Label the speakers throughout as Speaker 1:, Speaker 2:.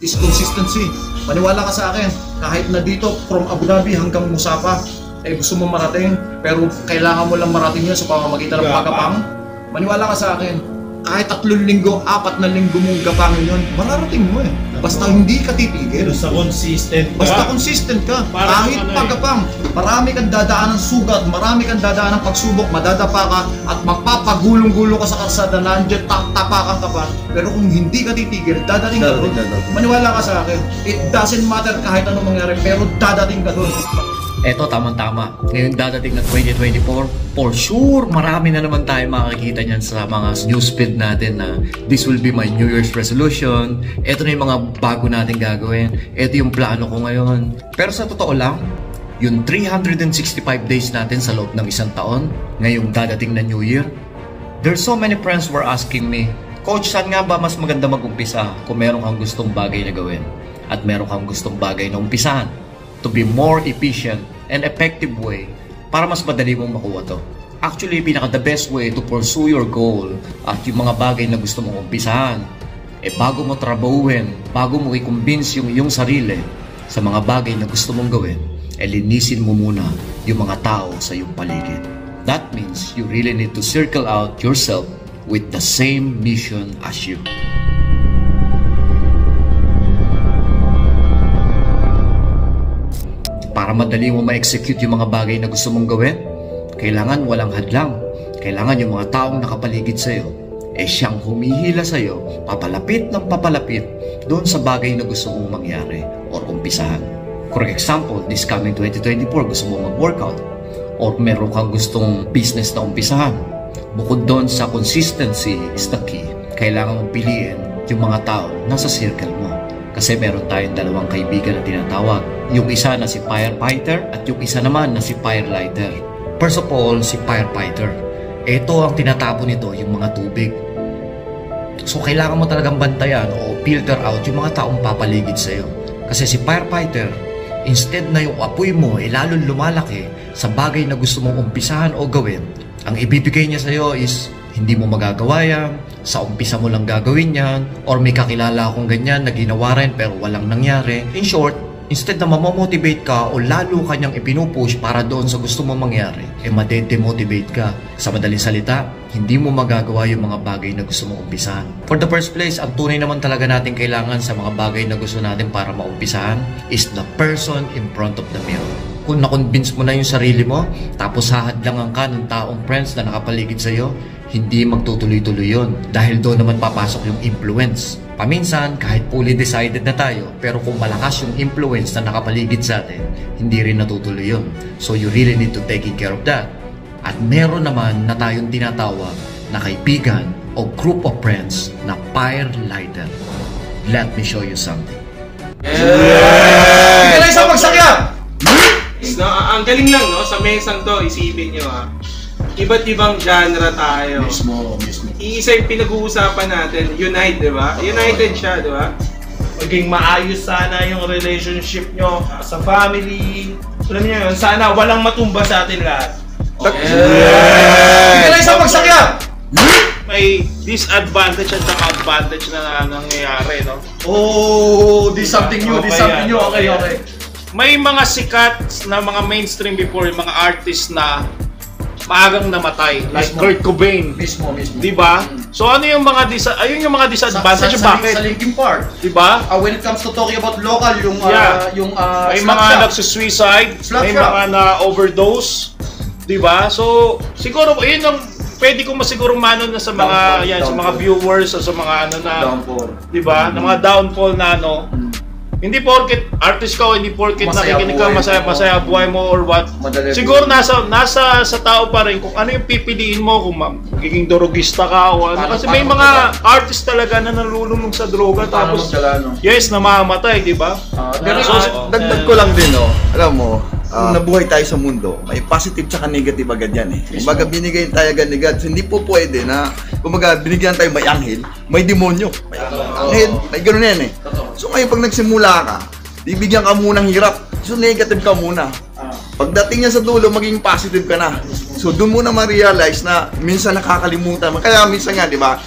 Speaker 1: is consistency. Maniwala ka sa akin, kahit na dito from Abu Dhabi hanggang Musapa, gusto mo marating, pero kailangan mo lang marating yun sa pamamagitan ng pagapang. Maniwala ka sa akin, kahit 3 linggo, 4 na linggo mong gapangin yun, mararating mo Basta hindi ka titigil.
Speaker 2: Basta consistent ka.
Speaker 1: Basta consistent ka. Kahit pagapang, marami kang dadaan ng sugat, marami kang dadaan ng pagsubok, madadapa ka at magpapagulong-gulo ka sa kalsada, nandiyan tapakan ka pa. Pero kung hindi ka titigil, dadating ka doon. Maniwala ka sa akin, it doesn't matter kahit anong mangyari, pero dadating ka doon.
Speaker 3: Eto, tamang-tama. Ngayong dadating na 2024, for sure, marami na naman tayo makikita niyan sa mga newsfeed natin na this will be my New Year's resolution. Eto na yung mga bago natin gagawin. Eto yung plano ko ngayon. Pero sa totoo lang, yung 365 days natin sa loob ng isang taon, ngayong dadating na New Year, there's so many friends were asking me, Coach, saan nga ba mas maganda mag-umpisa kung meron kang gustong bagay na gawin at meron kang gustong bagay na umpisahan to be more efficient and effective way para mas madali mong makuha to. Actually, the best way to pursue your goal at yung mga bagay na gusto mong umpisahan, bago mo trabahuin, bago mo i-convince yung iyong sarili sa mga bagay na gusto mong gawin, linisin mo muna yung mga tao sa iyong paligid. That means you really need to circle out yourself with the same mission as you. Para madali mo ma-execute yung mga bagay na gusto mong gawin, kailangan walang hadlang. Kailangan yung mga taong nakapaligid sa'yo, siyang humihila sa'yo, papalapit ng papalapit doon sa bagay na gusto mong mangyari or umpisahan. For example, this coming 2024, gusto mong mag-workout or meron kang gustong business na umpisahan. Bukod doon sa consistency is the key. Kailangan mong piliin yung mga tao nasa circle mo. Kasi meron tayong 2 kaibigan na tinatawag. Yung isa na si firefighter at yung isa naman na si firelighter. First of all, si firefighter. Ito ang tinatapon nito, yung mga tubig. So kailangan mo talagang bantayan o filter out yung mga taong papaligid sa'yo. Kasi si firefighter, instead na yung apoy mo lalong lumalaki sa bagay na gusto mong umpisahan o gawin, ang ibibigay niya sa'yo is hindi mo magagawa yan, sa umpisa mo lang gagawin yan, or may kakilala akong ganyan na ginawa rin pero walang nangyari. In short, instead na mamomotivate ka o lalo kanyang ipinupush para doon sa gusto mo mangyari, madedemotivate ka. Sa madaling salita, hindi mo magagawa yung mga bagay na gusto mong umpisahan. For the first place, ang tunay naman talaga natin kailangan sa mga bagay na gusto natin para maumpisahan is the person in front of the mirror. Kung na-convince mo na yung sarili mo, tapos hahadlangan ka ng taong friends na nakapaligid sa'yo, hindi magtutuloy-tuloy yun. Dahil doon naman papasok yung influence. Paminsan, kahit fully decided na tayo, pero kung malakas yung influence na nakapaligid sa atin, hindi rin natutuloy yun. So you really need to take care of that. At meron naman na tayong tinatawag na kaibigan o group of friends na firelighter. Let me show you something.
Speaker 1: Hindi na isang pagsakya!
Speaker 4: Ang galing lang, no? Sa mesang to, isipin nyo iba't ibang genre tayo.
Speaker 1: Mismo.
Speaker 4: Iisa yung pinag-uusapan natin, Unite, di ba? United siya, di ba?
Speaker 2: Maging maayos sana yung relationship nyo sa family. Alam niyo yun, sana walang matumba sa atin lahat.
Speaker 1: Hindi na isang pagsakya!
Speaker 2: May disadvantage at saka advantage na nangyayari, no?
Speaker 1: Oh, this something new. Okay.
Speaker 2: May mga sikat na mga mainstream before, yung mga artist na maagang namatay, like Kurt Cobain.
Speaker 1: Mismo.
Speaker 2: Diba? So ano yung mga ayun yung mga disadvantage, bakit?
Speaker 1: Sa Linkin Park.
Speaker 2: Diba?
Speaker 1: When it comes to talking about local,
Speaker 2: may mga nagsusuicide, may mga na-overdose. Diba? So, siguro, yun ang pwede kong masigurong manon na sa mga, sa mga viewers o sa mga
Speaker 1: downfall.
Speaker 2: Diba? Na mga downfall na hindi porket artist ka o hindi porket nakikinig ka masaya buhay mo or what. Siguro nasa sa tao pa rin kung ano yung pipiliin mo, kung magiging drogista ka o ano. Kasi may mga artist talaga na nalulunod sa droga tapos namamatay, di ba?
Speaker 5: Dagdag ko lang din, alam mo, nabuhay tayo sa mundo, may positive tsaka negative agad yan Kumbaga binigay tayo agad-agad. So, hindi po pwede na, kumbaga binigyan tayo may anghel, may demonyo. May anghel, may gano'n yan So ngayon pag nagsimula ka, bibigyan ka munang hirap. So negative ka muna. Pagdating niya sa dulo, maging positive ka na. So doon mo na ma-realize na minsan nakakalimutan mo. Kaya minsan nga, di ba,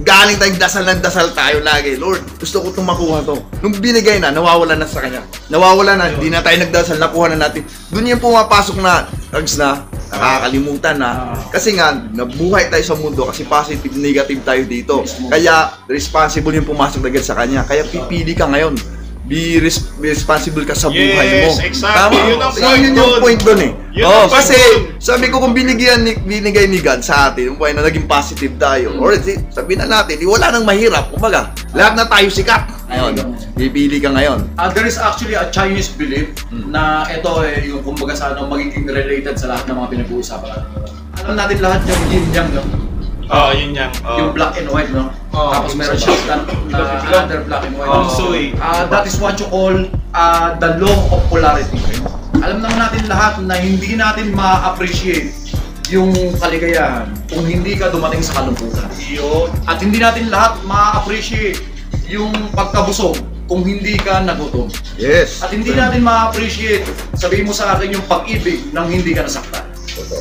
Speaker 5: galing tayong dasal ng dasal tayo lagi. Lord, gusto ko itong makuha to. Nung binigay na, nawawala na sa kanya. Nawawala na, hindi na tayo nagdasal, nakuha na natin. Doon yung pumapasok na, drugs na, nakakalimutan na. Kasi nga, nabuhay tayo sa mundo kasi positive, negative tayo dito. Kaya, responsible yung pumasok agad sa kanya. Kaya pipili ka ngayon. Be responsible ka sa buhay mo.
Speaker 2: Yes, exactly. Yun ang point
Speaker 5: yun yung point doon eh.
Speaker 2: Yun ang point
Speaker 5: Kasi
Speaker 2: dun.
Speaker 5: sabi ko kung binigay ni God sa atin, yung point na naging positive tayo, or sabihin na natin, wala nang mahirap. Kumbaga, lahat na tayo sikat. Ngayon, pipili ka ngayon.
Speaker 1: There is actually a Chinese belief na ito yung kumbaga sa ano, magiging related sa lahat ng mga pinag-uusapan natin. Alam natin lahat yung yin-yang, no?
Speaker 2: Yun yan.
Speaker 1: Yung black and white, no? Tapos meron siya na another black and white. That is what you call the law of polarity. Alam naman natin lahat na hindi natin ma-appreciate yung kaligayahan kung hindi ka dumating sa kalungkutan. At hindi natin lahat ma-appreciate yung pagkabusog kung hindi ka nagutom.
Speaker 5: Yes.
Speaker 1: At hindi natin ma-appreciate, sabihin mo sa akin yung pag-ibig nang hindi ka nasaktan.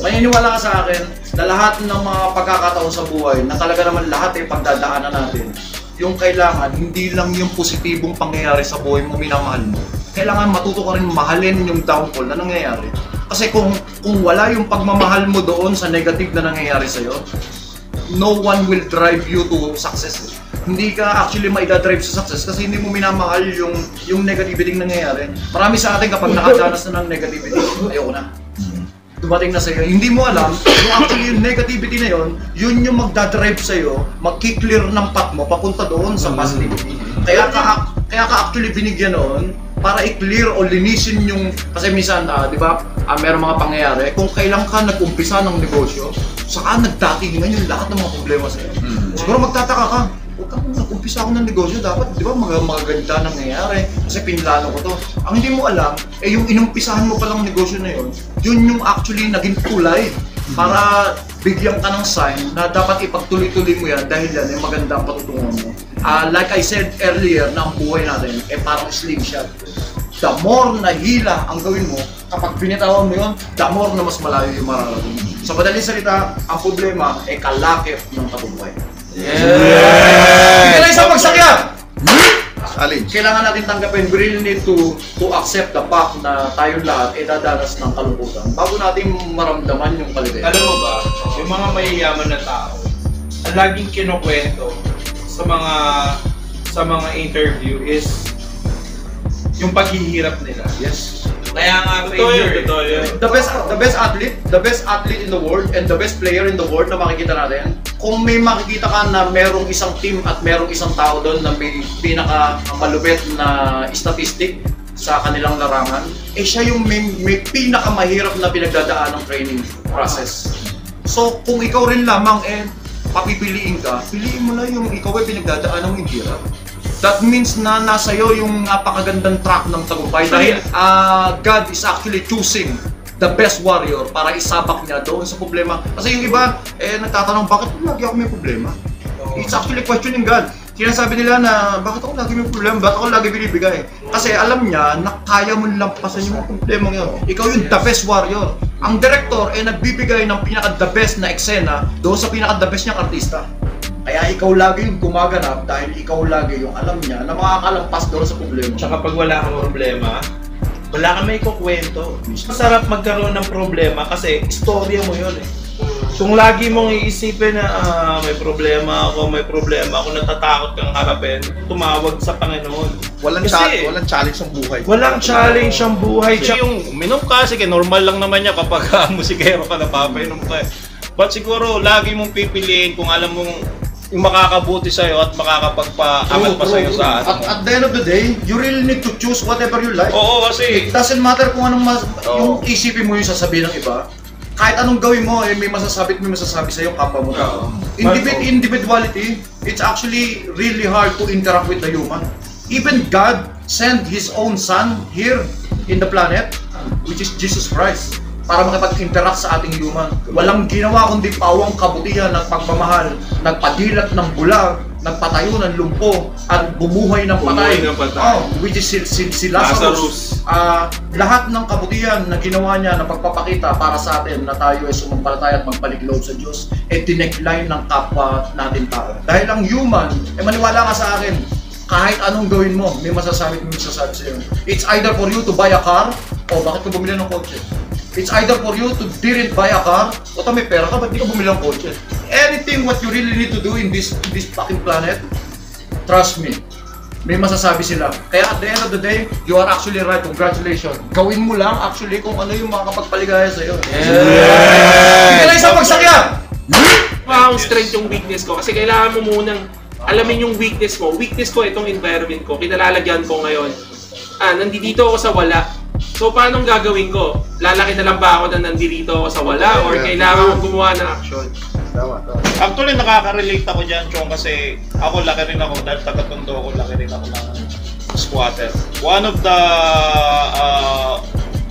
Speaker 1: Maniniwala ka sa akin na lahat ng mga pagkakataon sa buhay na talaga naman lahat ay pagdadaanan natin. Yung kailangan, hindi lang yung positibong pangyayari sa buhay mo minamahal mo. Kailangan matuto ka rin mahalin yung downfall na nangyayari. Kasi kung wala yung pagmamahal mo doon sa negative na nangyayari sa'yo, no one will drive you to success. Hindi ka actually maida-drive sa success kasi hindi mo minamahal yung negativity nangyayari. Marami sa atin kapag nakadanas na ng negativity, ayoko na. Dumating na sa'yo, hindi mo alam kung actually yung negativity na yun yung magdadrive sa'yo, magki-clear ng path mo papunta doon sa positivity. Kaya ka actually binigyan noon para i-clear o linisin yung, kasi minsan, di ba, meron mga pangyayari, kung kailan ka nag-umpisa ng negosyo, saka nagdatingan yung lahat ng mga problema sa'yo. Siguro magtataka ka, huwag kang nag-umpisa ako ng negosyo, dapat di ba magaganda nangyayari kasi pinlano ko to. Ang hindi mo alam, yung inumpisahan mo palang negosyo na yun yung actually naging tulay para bigyan ka ng sign na dapat ipagtuloy-tuloy mo yan dahil yan yung magandang patutungan mo. Like I said earlier, na ang buhay natin parang slingshot. The more na hila ang gawin mo, kapag binitawan mo yun, the more na mas malayo yung mararating. Sa madaling salita, ang problema ay kalakip ng tagumpay. Hindi na isang pagsakya!
Speaker 5: Alin?
Speaker 1: Kailangan natin tanggapin, we really need to accept the fact na tayong lahat ay dadanas ng kalungkutan bago natin maramdaman yung kaligaya.
Speaker 4: Alam mo ba, yung mga mayayaman na tao, ang laging kinukwento sa mga interview is yung paghihirap nila.
Speaker 1: Yes.
Speaker 4: Kaya nga
Speaker 2: Totoo yun.
Speaker 1: The best athlete in the world and the best player in the world na makikita natin. Kung may makikita ka na merong isang team at merong isang tao doon na may pinaka malupit na statistic sa kanilang larangan, siya yung may pinakamahirap na pinagdadaan ng training process. So kung ikaw rin lamang papipiliin ka, piliin mo na yung ikaw ay pinagdadaan ng hirap. That means na nasa iyo yung napakagandang track ng tagumpay dahil God is actually choosing the best warrior para isabak niya doon sa problema. Kasi yung iba, nagtatanong, bakit lagi ako may problema? It's actually questioning God. Sinasabi nila na, bakit ako lagi may problema? Bakit ako lagi binibigay? Kasi alam niya na kaya mo lampasan yung problema ngayon. Ikaw yung the best warrior. Ang director ay nagbibigay ng pinaka-the best na eksena doon sa pinaka-the best niyang artista. Kaya ikaw lagi yung gumaganap dahil ikaw lagi yung alam niya na makakalampas doon sa problema.
Speaker 4: Tsaka pag wala kang problema, wala kang may kukwento. Masarap magkaroon ng problema kasi istorya mo yun eh. Kung lagi mong iisipin na may problema ako, natatakot kang harapin, tumawag sa Panginoon.
Speaker 5: Walang challenge ang buhay.
Speaker 4: Walang challenge ang buhay.
Speaker 2: Kasi yung uminom ka, sige, normal lang naman niya kapag musikero ka, napapainom ka. But siguro, lagi mong pipiliin kung alam mong yung makakabuti sa'yo at makakapagpa-angat pa sa'yo sa atin.
Speaker 1: At the end of the day, you really need to choose whatever you like.
Speaker 2: Oo, kasi
Speaker 1: It doesn't matter kung anong yung isipin mo yung sasabihin ng iba. Kahit anong gawin mo, may masasabi sa'yo kapwa mo tao. Individuality, it's actually really hard to interact with the human. Even God sent His own Son here in the planet, which is Jesus Christ, para makipag-interact sa ating human. Walang ginawa kundi pawang kabutihan ng pagmamahal, nagpadilat ng bulag, nagpatayo ng lumpo, at bumuhay ng patay.
Speaker 4: Which is
Speaker 1: si Lazarus. lahat ng kabutihan na ginawa niya na pagpapakita para sa atin na tayo ay sumampalataya at magbalik loob sa Diyos, dinecline ng kapwa natin tao. Dahil ang human, maniwala ka sa akin, kahit anong gawin mo, may masasabi sa'yo. It's either for you to buy a car, o bakit ka bumili ng kotse? It's either for you to didn't buy a car, o may pera ka, ba't di ka bumili ng kotse? Anything what you really need to do in this fucking planet, trust me, may masasabi sila. Kaya at the end of the day, you are actually right. Congratulations. Gawin mo lang actually kung ano yung makakapagpaligaya sa'yo. Hindi lang isang magsakyan!
Speaker 6: Ang strength yung weakness ko kasi kailangan mo munang alamin yung weakness mo. Weakness ko itong environment ko, kinalalagyan ko ngayon. Nandito ako sa wala. So paano gagawin ko? Lalaki na lang ba ako na nandito ako sa wala or kailangan ko gumawa ng action?
Speaker 2: Actually, nakaka-relate ako dyan, Chong, kasi ako laki rin ako, dahil taga-Tondo ako, laki rin ako ng squatter. One of the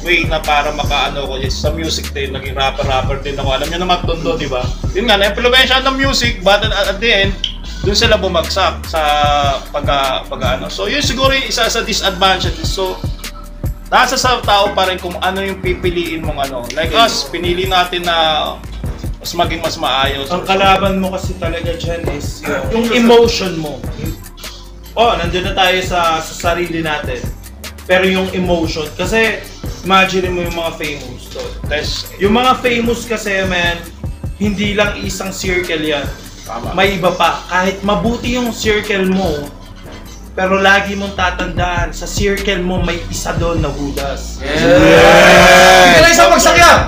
Speaker 2: way na para makaano ko is sa music din, naging rapper din ako. Alam niyo naman Tondo, di ba? Yun nga, na-influensya ng music, but at the end, dun sila bumagsak sa pag-ano. So yun siguro yung isa sa disadvantages. So, nasa sa tao pa rin kung ano yung pipiliin mong ano. Like us, pinili natin na mas maging mas maayos.
Speaker 4: Ang kalaban mo kasi talaga dyan is yung emotion mo. Nandun na tayo sa sarili natin. Pero yung emotion, kasi imagine mo yung mga famous to. Yung mga famous kasi, man, hindi lang isang circle yan. May iba pa. Kahit mabuti yung circle mo, pero lagi mong tatandaan, sa circle mo may isa doon na Judas.
Speaker 1: Hindi lang isang magsakyan!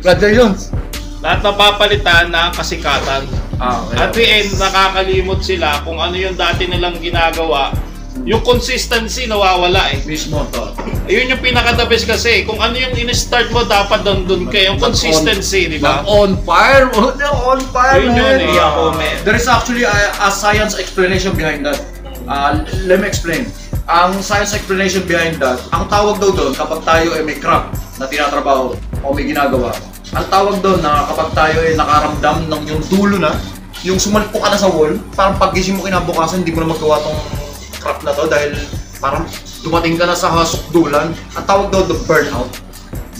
Speaker 1: Congratulations!
Speaker 2: Lahat napapalitan ng kasikatan. At the end, nakakalimot sila kung ano yung dati nilang ginagawa. Yung consistency nawawala eh.
Speaker 1: Mismo to.
Speaker 2: Ayun yung pinaka-the best kasi. Kung ano yung in-start mo, dapat doon ka. Yung consistency, di ba?
Speaker 1: On fire! On fire,
Speaker 2: Yun
Speaker 1: man!
Speaker 2: yun eh.
Speaker 1: There is actually a science explanation behind that. Let me explain. Ang science explanation behind that, ang tawag daw doon kapag tayo ay may craft na tinatrabaho o may ginagawa, ang tawag doon na kapag tayo ay nakaramdam ng yung dulo na, yung sumalpo ka na sa wall, parang paggising mo kinabukasan, hindi mo na magawa tong craft na to dahil parang dumating ka na sa hasukdulan. Ang tawag daw the burnout.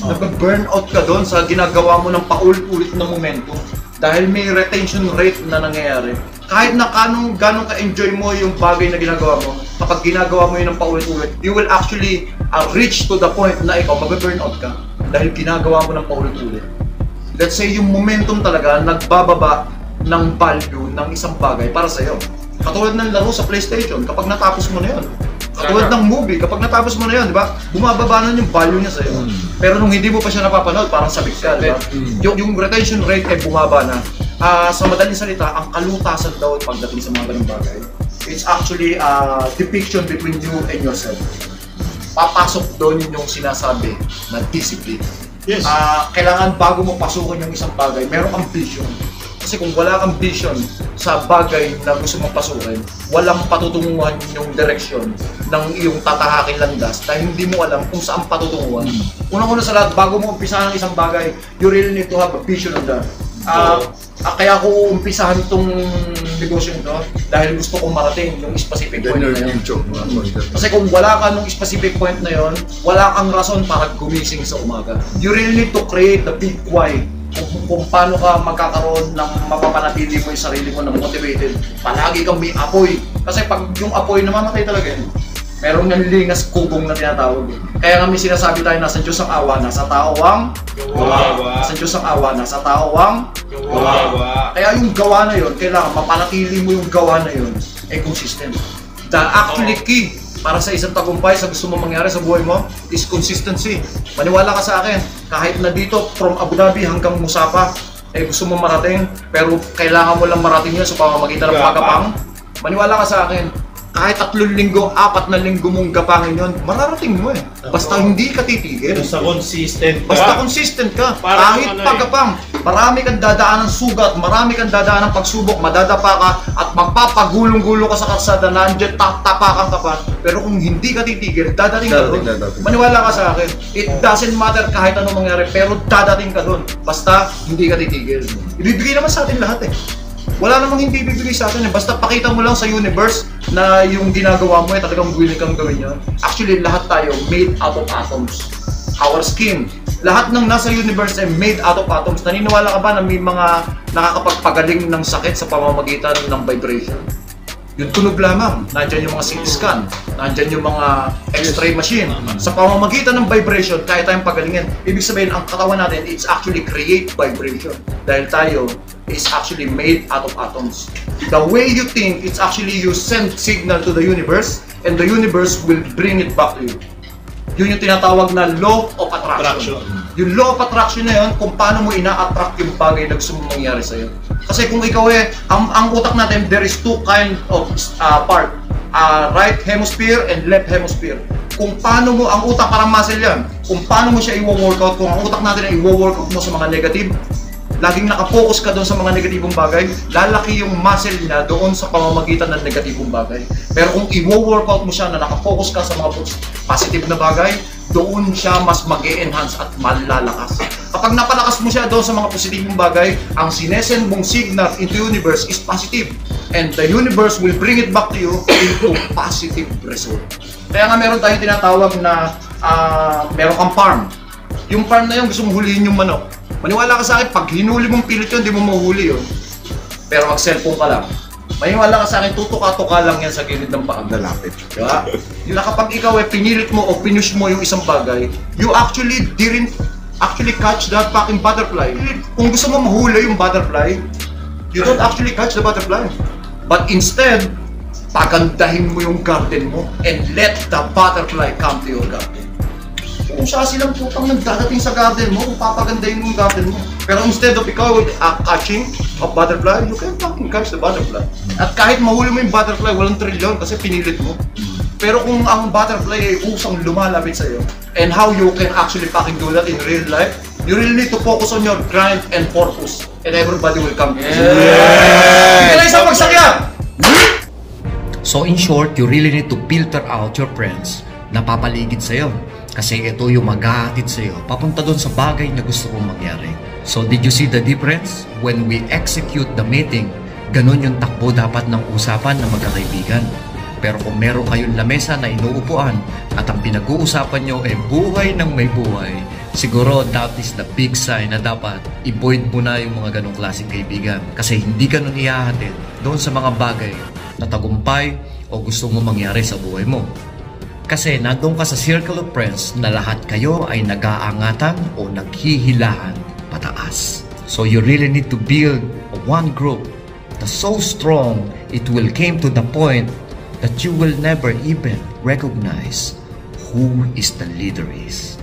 Speaker 1: Nag-burnout ka doon sa ginagawa mo ng paulit-ulit na momentum dahil may retention rate na nangyayari. Kahit na ganong ka-enjoy mo yung bagay na ginagawa mo, kapag ginagawa mo yun ng paulit-ulit, you will actually reach to the point na ikaw mag-burnout ka dahil ginagawa mo ng paulit-ulit. Let's say yung momentum talaga nagbababa ng value ng isang bagay para sa'yo. Katulad ng laro sa PlayStation, kapag natapos mo na yun. Katulad ng movie, kapag natapos mo na yun, di ba? Bumababa na yung value niya sa'yo. Pero nung hindi mo pa siya napapanood, parang sabik ka, di ba? Yung retention rate ay bumaba na. Sa madaling salita, ang kalutasan daw pagdating sa mga ganung bagay, it's actually a depiction between you and yourself. Papasok doon yung sinasabi na discipline.
Speaker 2: Yes.
Speaker 1: Kailangan bago mo pasukin yung isang bagay, merong kang vision. Kasi kung wala kang vision sa bagay na gusto mong pasukin, walang patutunguhan yung direksyon ng iyong tatahaking landas dahil hindi mo alam kung saan patutunguhan. Unang-una sa lahat, bago mo umpisahan ng isang bagay, you really need to have a vision of that. Kaya ko umpisahan itong negosyo nito dahil gusto kong marating yung specific point na yun. Kasi kung wala ka nung specific point na yun, wala kang rason para gumising sa umaga. You really need to create the big why. Kung paano ka magkakaroon ng mapapanatili mo yung sarili mo na motivated. Palagi kang may apoy. Kasi pag yung apoy namamatay talaga yun. Merong yung lingas kubong na tinatawag. Kaya nga may sinasabi tayo, nasa Diyos ang awa, nasa tao ang gawa. Nasa Diyos ang awa, nasa tao ang gawa. Kaya yung gawa na yun, kailangan mapanatili mo yung gawa na yun ay consistent. The actually key para sa isang tagumpay sa gusto mong mangyari sa buhay mo is consistency. Maniwala ka sa akin, kahit na dito from Abu Dhabi hanggang Musapa, gusto mong marating, pero kailangan mo lang marating yun sa pamamagitan ng pagkapang. Maniwala ka sa akin, kahit 3 linggo, 4 na linggo mong gapangin yun, mararating mo eh. Basta hindi ka titigil.
Speaker 4: Basta consistent ka.
Speaker 1: Basta consistent ka. Kahit pagkapang, marami kang dadaan ng sugat, marami kang dadaan ng pagsubok, madadapa ka at magpapagulong-gulo ka sa kalsada, nandiyan tapakan ka pa. Pero kung hindi ka titigil, dadating ka doon. Maniwala ka sa akin. It doesn't matter kahit anong mangyari, pero dadating ka doon. Basta hindi ka titigil. Ibibigay naman sa atin lahat eh. Wala namang hindi bibigay sa atin. Basta pakita mo lang sa universe na yung ginagawa mo talagang willing kang gawin yun. Actually, lahat tayo made out of atoms. Our skin, lahat ng nasa universe ay made out of atoms. Naniniwala ka ba na may mga nakakapagpagaling ng sakit sa pamamagitan ng vibration? Yung tunog lamang, nandyan yung mga CT scan, nandyan yung mga x-ray machine. Sa pamamagitan ng vibration, kaya tayong pagalingin. Ibig sabihin, ang katawan natin, it's actually create vibration. Dahil tayo is actually made out of atoms. The way you think, it's actually you send signal to the universe, and the universe will bring it back to you. Yun yung tinatawag na law of attraction. Yung law of attraction na yun, kung paano mo ina-attract yung bagay na gusto mong mangyari sa'yo. Kasi kung ikaw ang utak natin, there is two kind of part. Right hemisphere and left hemisphere. Kung paano mo, ang utak parang muscle yan. Kung paano mo siya i-workout, kung ang utak natin ay i-workout mo sa mga negative, laging nakafocus ka doon sa mga negatibong bagay, lalaki yung muscle niya doon sa pamamagitan ng negatibong bagay. Pero kung i-workout mo siya na nakafocus ka sa mga positive na bagay, doon siya mas mag-e-enhance at malalakas. Kapag napalakas mo siya doon sa mga positibong bagay, ang sinesend mong signal into universe is positive. And the universe will bring it back to you into positive result. Kaya nga meron tayong tinatawag na meron kang farm. Yung farm na yun, gusto mong hulihin yung manok. Maniwala ka sa akin, pag hinuli mong pilit yun, di mo mahuhuli yun. Pero mag-cellphone ka lang. Maniwala ka sa akin, tutuka-tuka lang yan sa gilid ng paa.
Speaker 5: Lalapit.
Speaker 1: Diba? Yung kapag ikaw pinilit mo o pinush mo yung isang bagay, you actually didn't actually catch that fucking butterfly. Kung gusto mo mahuli yung butterfly, you don't actually catch the butterfly. But instead, pagandahin mo yung garden mo and let the butterfly come to your garden. Kung siya silang putang nagdadating sa garden mo, kung papagandahin mo yung garden mo. Pero instead of ikaw catching a butterfly, you can fucking catch the butterfly. At kahit mahuli mo yung butterfly, walang thrill yun kasi pinilit mo. Pero kung ang butterfly ay usang lumalapit sa'yo, and how you can actually fucking do that in real life, you really need to focus on your grind and purpose. And everybody will come to you. Hindi na isang magsakya!
Speaker 3: So in short, you really need to filter out your friends na papaligid sa'yo. Kasi ito yung maghahatid sa'yo papunta doon sa bagay na gusto mong mangyari. So did you see the difference? When we execute the meeting, ganun yung takbo dapat ng usapan ng magkakaibigan. Pero kung meron kayong lamesa na inuupuan at ang pinag-uusapan nyo ay buhay ng may buhay, siguro that is the big sign na dapat i-void mo na yung mga ganong klaseng kaibigan. Kasi hindi ganun ihahatid doon sa mga bagay na tagumpay o gusto mo mangyari sa buhay mo. Kasi nandun ka sa circle of friends na lahat kayo ay nag-aangatan o naghihilahan pataas. So you really need to build one group that's so strong it will came to the point that you will never even recognize who is the leader is.